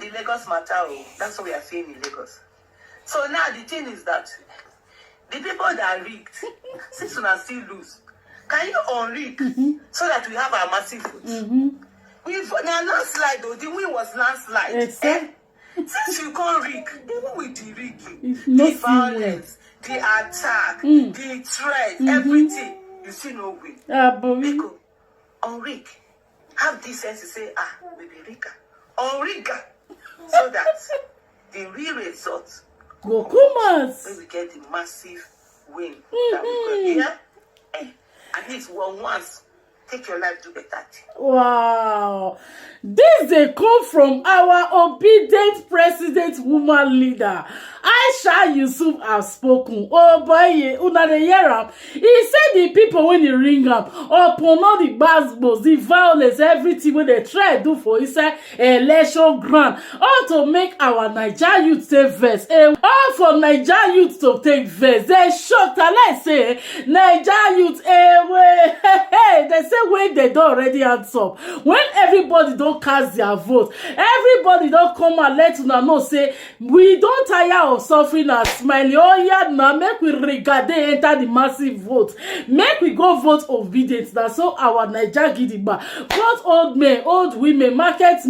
the Lagos matter. Oh, that's what we are saying in Lagos. So now the thing is that the people that rigged, since we are still lose, can you unrig so that we have our massive votes? We've now landslide though. The win was landslide. Exactly. Since you can't rig, even with the rigging, the violence, the attack, the threat, everything, you see no win. Because unrig, have decency say, we be rigger. Unrigger, so that the real result go come us. when we get the massive win that we got here. At least once. Take your life, do better. Wow. This they come from our obedient president woman leader. AISHA YESUFU has spoken. Oh boy, una de hear am. He said the people when they ring up upon all the basketballs, the violence, everything when they try to do for inside election ground, all to make our Niger youth take verse. All for Niger youth to take verse. They shocked. Let's say Niger youth. They say when they don't already answer. When everybody don't cast their vote, everybody don't come and let una know say we don't tire of suffering and smiling. Oh yeah, now make we regard they enter the massive vote. Make we go vote obedient. That's so our Niger gidigba. Both old men, old women, market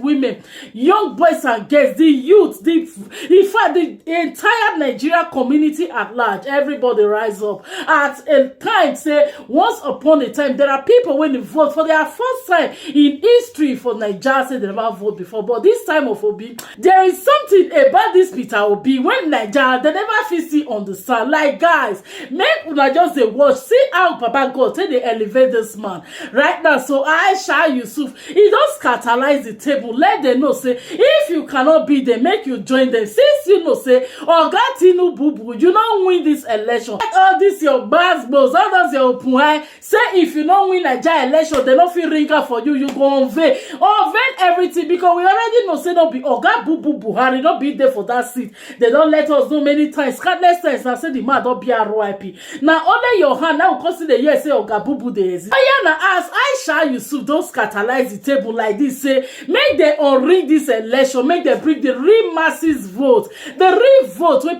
women, young boys and girls, the youth, in fact the entire Nigeria community at large, everybody rise up. At a time, say once upon a time, there are people when they vote for their first time in history for Nigeria, say they never vote before. But this time of Obi, there is something about this Peter Obi when Nigeria they never feel see understand. Like guys, make una just dey watch, see how Papa God take they elevate this man right now. So AISHA YESUFU, he just catalyze the table, let them know say if you cannot be there, make you join them. Since you know say Oga TINUBU, you don't win this election. All this your basketballs, all those your open eye. Say if you don't win Nigeria election, they don't feel ring up for you. You go unveil everything because we already know say don't be Oga Buhari, not be there for that seat. They don't let us know many times. Countless times I say the man don't be a RIP. Now only your hand now consider yes say Oga Bubu dey exist. I na ask AISHA YESUFU don't catalyze the table like this. Say make them unring this election, make them bring the real masses vote, the real vote when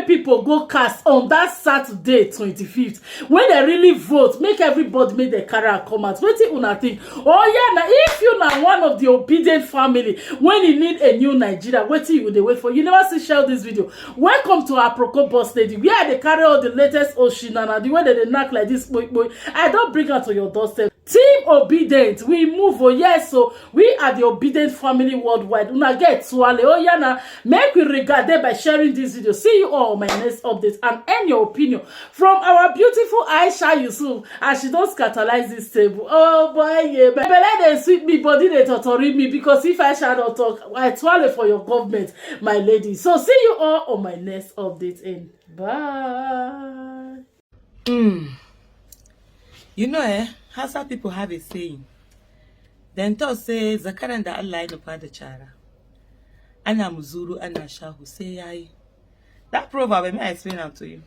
people go cast on that Saturday 25th. When they really vote, make everybody make their career come out. What you una think? Oh yeah, now if you now one of the obedient family, when you need a new Nigeria, what you would wait for? You never see share this video. Welcome to our Aproko bus lady. Where they carry all the latest Oshinana, the way that they knock like this, boy. I don't bring her to your doorstep. Team obedient, we move. Oh yes, so we are the obedient family worldwide. Una get swale. Oh yeah, now make we regard them by sharing this video. See you all on my next update and end your opinion from our beautiful AISHA YESUFU as she does catalyze this table. Oh boy, yeah, but let them sweet me body they torture me because if I shall not talk, I swallow for your government, my lady. So see you all on my next update and bye. You know, Hausa people have a saying. Then to say zakaran da Allah ya nufa da cara. Ana muzuru ana shahu sai yayi. That proverb, may I explain it to you?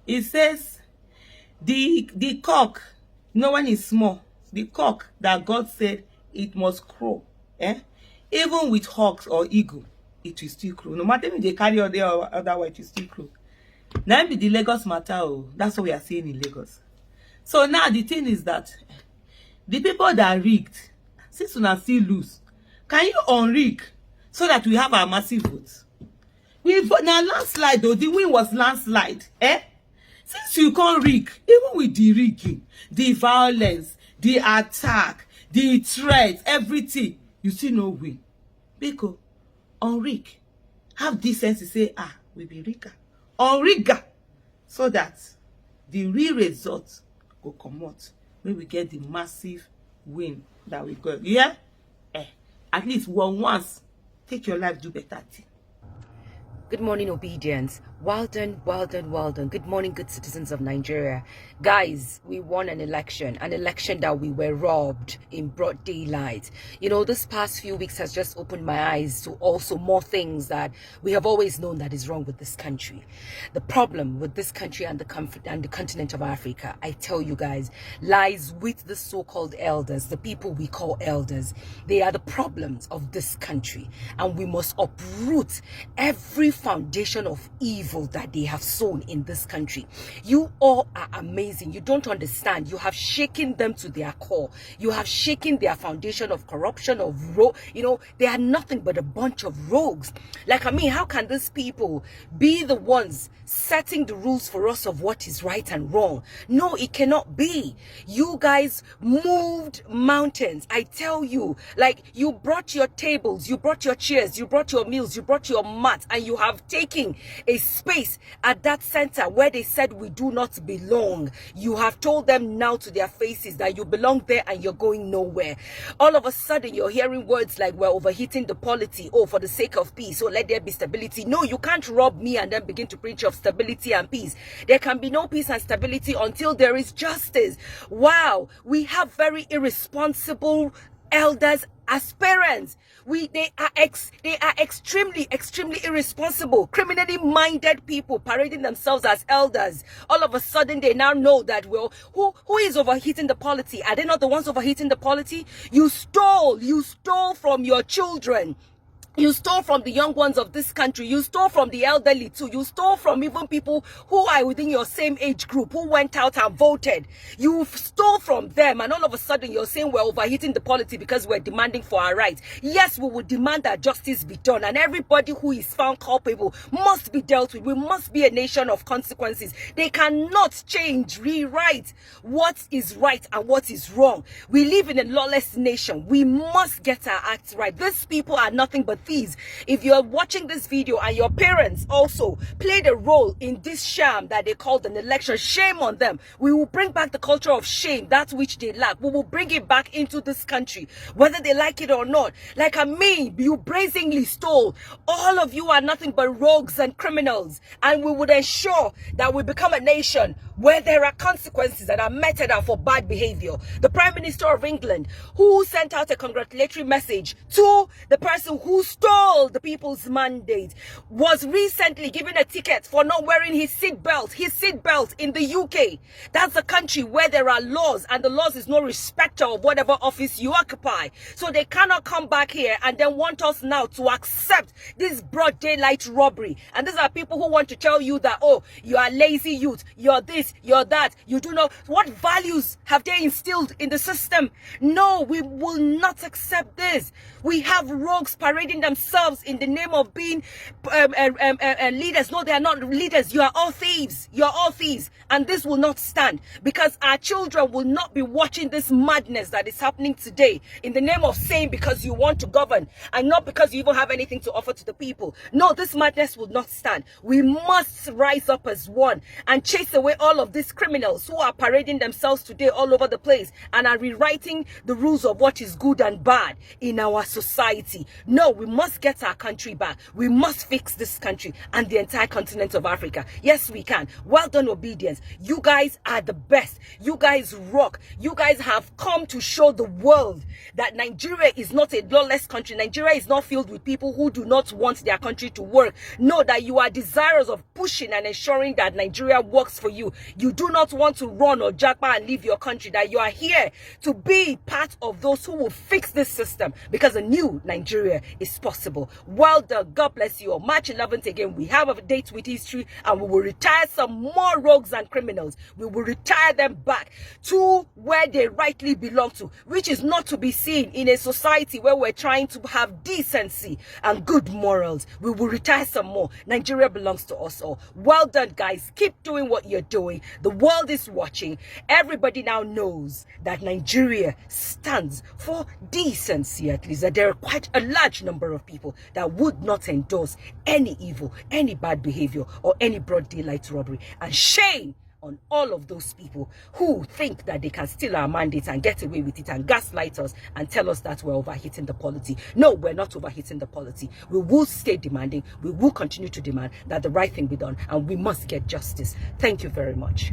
It says the cock, no one is small. The cock that God said it must crow. Even with hawks or eagle, it will still crow. No matter if they carry all day or otherwise, it will still crow. Now be the Lagos matter. Oh, that's what we are seeing in Lagos. So now the thing is that the people that rigged, since we are still lose, can you unrig so that we have our massive votes? We've now landslide though, the win was landslide. Since you can't rig, even with the rigging, the violence, the attack, the threat, everything, you still no win. Because unrig, have decency say, we be rigger. Unrigger, so that the real result will come out when we get the massive win that we got. Yeah? At least once, take your life, do better thing. Good morning, obedience. Well done, well done, well done. Good morning, good citizens of Nigeria. Guys, we won an election that we were robbed in broad daylight. You know, this past few weeks has just opened my eyes to also more things that we have always known that is wrong with this country. The problem with this country and the continent of Africa, I tell you guys, lies with the so-called elders, the people we call elders. They are the problems of this country, and we must uproot every foundation of evil that they have sown in this country. You all are amazing. You don't understand. You have shaken them to their core. You have shaken their foundation of corruption, they are nothing but a bunch of rogues. Like, I mean, how can these people be the ones setting the rules for us of what is right and wrong? No, it cannot be. You guys moved mountains. I tell you, like, you brought your tables, you brought your chairs, you brought your meals, you brought your mat, and you have taken a space at that center where they said we do not belong. You have told them now to their faces that you belong there and you're going nowhere. All of a sudden, you're hearing words like we're overheating the polity. Oh, for the sake of peace, so let there be stability. No, you can't rob me and then begin to preach of stability and peace. There can be no peace and stability until there is justice. Wow, we have very irresponsible elders as parents. They are extremely irresponsible, criminally minded people parading themselves as elders. All of a sudden they now know that, well, who is overheating the polity? Are they not the ones overheating the polity? You stole from your children. You stole from the young ones of this country. You stole from the elderly too. You stole from even people who are within your same age group, who went out and voted. You stole from them, and all of a sudden you're saying we're overheating the polity because we're demanding for our rights. Yes, we will demand that justice be done, and everybody who is found culpable must be dealt with. We must be a nation of consequences. They cannot rewrite what is right and what is wrong. We live in a lawless nation. We must get our acts right. These people are nothing but thieves. If you're watching this video and your parents also played a role in this sham that they called an election, shame on them. We will bring back the culture of shame, that which they lack. We will bring it back into this country, whether they like it or not. Like, I mean, you brazenly stole. All of you are nothing but rogues and criminals, and we would ensure that we become a nation where there are consequences that are meted out for bad behavior. The Prime Minister of England, who sent out a congratulatory message to the person who stole the people's mandate, was recently given a ticket for not wearing his seatbelt in the UK. That's a country where there are laws, and the laws is no respecter of whatever office you occupy. So they cannot come back here and then want us now to accept this broad daylight robbery. And these are people who want to tell you that, oh, you are lazy youth, you're this, you're that, you do not. What values have they instilled in the system? No, we will not accept this. We have rogues parading themselves in the name of being leaders. No, they are not leaders. You are all thieves. You are all thieves. And this will not stand, because our children will not be watching this madness that is happening today in the name of saying because you want to govern and not because you even have anything to offer to the people. No, this madness will not stand. We must rise up as one and chase away all of these criminals who are parading themselves today all over the place and are rewriting the rules of what is good and bad in our society. No, we must get our country back. We must fix this country and the entire continent of Africa. Yes, we can. Well done, obedience. You guys are the best. You guys rock. You guys have come to show the world that Nigeria is not a lawless country. Nigeria is not filled with people who do not want their country to work. No, that you are desirous of pushing and ensuring that Nigeria works for you. You do not want to run or jackpot and leave your country. That you are here to be part of those who will fix this system, because a new Nigeria is possible. Well done. God bless you. On March 11th again, we have a date with history, and we will retire some more rogues and criminals. We will retire them back to where they rightly belong to, which is not to be seen in a society where we're trying to have decency and good morals. We will retire some more. Nigeria belongs to us all. Well done, guys. Keep doing what you're doing. The world is watching. Everybody now knows that Nigeria stands for decency, at least, that there are quite a large number of people that would not endorse any evil, any bad behavior, or any broad daylight robbery. And shame on all of those people who think that they can steal our mandate and get away with it and gaslight us and tell us that we're overheating the polity. No, we're not overheating the polity. We will stay demanding. We will continue to demand that the right thing be done, and we must get justice. Thank you very much.